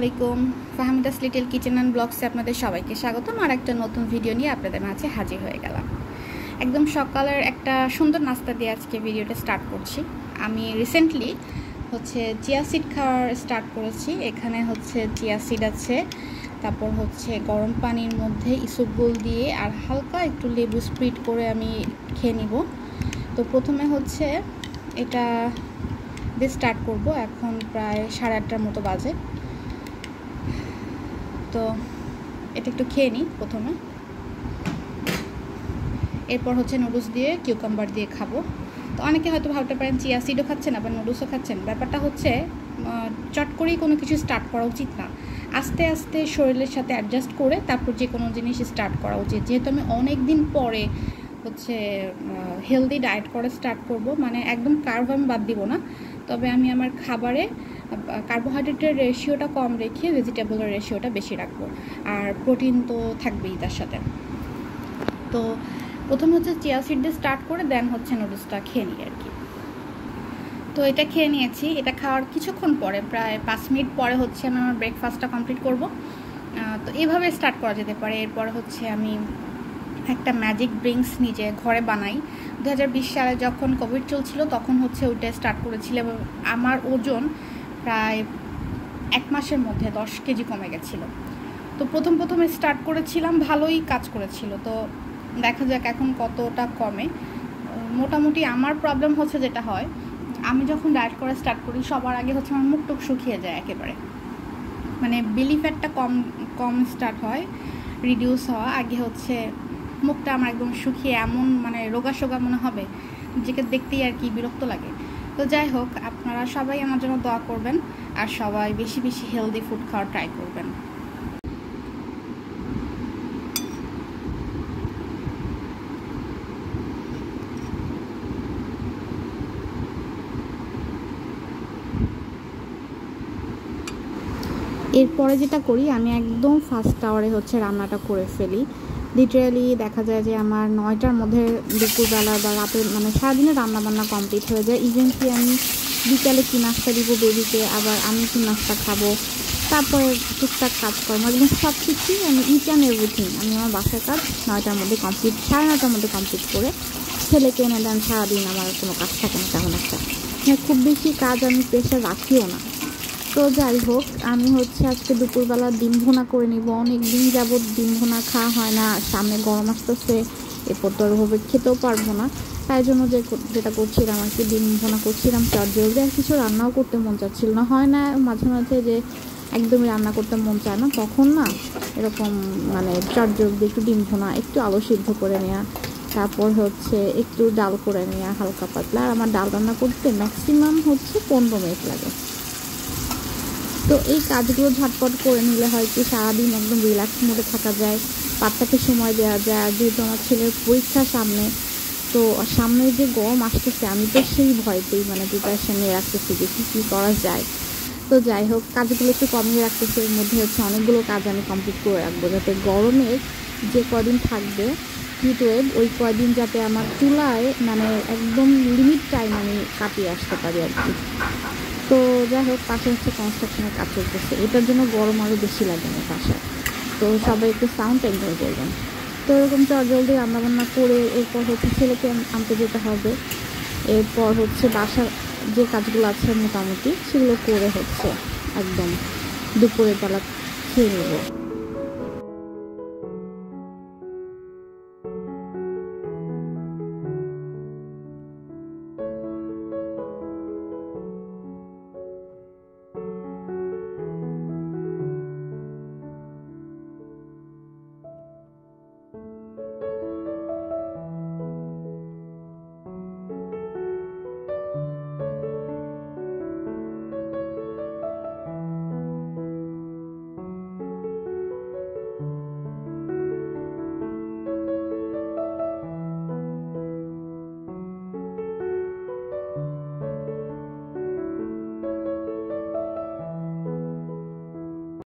আলাইকুম। Fahmida's little kitchen and ব্লগসে আপনাদের সবাইকে স্বাগতম। আর একটা নতুন ভিডিও নিয়ে আপনাদের মাঝে হাজির হয়ে গেলাম। একদম সকালের একটা সুন্দর নাস্তা দিয়ে আজকে ভিডিওটা স্টার্ট করছি। আমি রিসেন্টলি চিয়া সিড খাওয়ার স্টার্ট করেছি। এখানে চিয়া সিড আছে, তারপর গরম পানির মধ্যে ইসবগুল দিয়ে আর হালকা একটু লেবু স্প্রিট করে আমি খেয়ে নিব। তো প্রথমে এটা দিয়ে স্টার্ট করব। এখন প্রায় 8:30টার মতো বাজে। তো এটা একটু খেয়ে নিই প্রথমে, এরপর নুডলস দিয়ে কিউকাম্বার দিয়ে খাবো। তো অনেকে হয়তো ভাবতে পারেন চিয়া সিডও খাচ্ছেন আবার নুডলসও খাচ্ছেন। ব্যাপারটা চট করেই কোনো কিছু স্টার্ট করা উচিত না। আস্তে আস্তে শরীরের সাথে অ্যাডজাস্ট করে তারপর যে কোনো জিনিস স্টার্ট করা উচিত। যেহেতু আমি অনেক দিন পরে হেলদি ডায়েট করে স্টার্ট করব, মানে একদম কার্ব আমি বাদ দিব না, তবে আমি আমার খাবারে কার্বোহাইড্রেটের রেশিওটা কম রেখে ভেজিটেবলের রেশিওটা বেশি রাখবো, আর প্রোটিন তো থাকবেই তার সাথে। তো প্রথম চিয়া সিড দিয়ে স্টার্ট করে দেন নুডলসটা খেয়ে নিই আর কি। তো এটা খেয়ে নিয়েছি। এটা খাওয়ার কিছুক্ষণ পরে, প্রায় 5 মিনিট পরে আমি আমার ব্রেকফাস্টটা কমপ্লিট করব। তো এইভাবে স্টার্ট করা যেতে পারে। এরপর আমি একটা ম্যাজিক ড্রিঙ্কস নিজে ঘরে বানাই। 2020 সালে যখন কোভিড চলছিল তখন ওইটা স্টার্ট করেছিল এবং আমার ওজন প্রায় 1 মাসের মধ্যে 10 কেজি কমে গেছিলো। তো প্রথমে স্টার্ট করেছিলাম, ভালোই কাজ করেছিল। তো দেখা যাক এখন কতটা কমে। মোটামুটি আমার প্রবলেম যেটা হয়, আমি যখন ডায়েট করা স্টার্ট করি সবার আগে আমার মুখটুক শুকিয়ে যায় একেবারে, মানে বেলি ফ্যাটটা কম স্টার্ট হয়, রিডিউস হওয়া। আগে মুখটা আমার একদম শুকিয়ে এমন মানে রোগা সোগা মনে হবে, নিজেকে দেখতেই আর কি বিরক্ত লাগে। তো যাই হোক, আপনারা সবাই আমার জন্য দোয়া করবেন আর সবাই বেশি বেশি হেলদি ফুড খাওয়ার ট্রাই করবেন। এরপরে যেটা করি, আমি একদম ফার্স্ট আওয়ারে রান্নাটা করে ফেলি। লিটারালি দেখা যায় যে আমার 9টার মধ্যে দুপুরবেলা বা রাতে মানে সারাদিনে রান্নাবান্না কমপ্লিট হয়ে যায়। ইভেন কি আমি বিকালে কী নাস্তা দিব বেবিকে, আবার আমি কী নাস্তা খাবো, তারপরে টুকটাক কাজকর্ম, একদম সব কিছুই আমি ইচ অ্যান্ড এভরিথিং আমি আমার বাসার কাজ 9টার মধ্যে কমপ্লিট, 9:30টার মধ্যে কমপ্লিট করে ছেলেকে এনে দেন। সারাদিন আমার কোনো কাজ থাকে না তেমন একটা, খুব বেশি কাজ আমি প্রেশার রাখিও না। তো যাই হোক, আমি আজকে দুপুরবেলা ডিম ভুনা করে নিব। অনেক দিন যাবৎ ডিম ভুনা খাওয়া হয় না, সামনে গরম আসতেছে, এরপর তো ওভাবে খেতেও পারবো না। তাই জন্য যেটা করছিলাম আর কি, ডিম ভুনা করছিলাম চটজলদি। আর কিছু রান্নাও করতে মন চাচ্ছিল না, হয় না মাঝে মাঝে যে একদমই রান্না করতে মন চায় না, তখন না এরকম মানে চটজলদি একটু ডিম ভুনা, একটু আলু সিদ্ধ করে নেওয়া, তারপর একটু ডাল করে নেওয়া হালকা পাতলা। আর আমার ডাল রান্না করতে ম্যাক্সিমাম 15 মিনিট লাগে। তো এই কাজগুলো ঝটপট করে নিলে হয় কি সারাদিন একদম রিল্যাক্স মোডে থাকা যায়, বাচ্চাকে সময় দেওয়া যায়। আর যেহেতু আমার ছেলের পরীক্ষা সামনে, তো সামনে যে গরম আসতেছে, আমি তো সেই ভয়তেই মানে প্রিপারেশন নিয়ে রাখতেছি যে কী করা যায়। তো যাই হোক, কাজগুলো একটু কমিয়ে রাখতেছি। এর মধ্যে অনেকগুলো কাজ আমি কমপ্লিট করে রাখবো, যাতে গরমের যে কদিন থাকবে হিট ওয়েভ, ওই কয়দিন যাতে আমার চুলায় মানে একদম লিমিট টাইম আমি কাটিয়ে আসতে পারি আর কি। তো যাই হোক, পাশে কনস্ট্রাকশনের কাজ চলতেছে, এটার জন্য গরম আরও বেশি লাগে না বাসায়। তো সবাই একটু সাউন্ড এনজয় করবেন। তো এরকম চটজলদি রান্নাবান্না করে এরপর ছেলেকে আনতে যেতে হবে। এরপর বাসার যে কাজগুলো আছে মোটামুটি সেগুলো করে একদম দুপুরের বেলা খেয়ে নেব।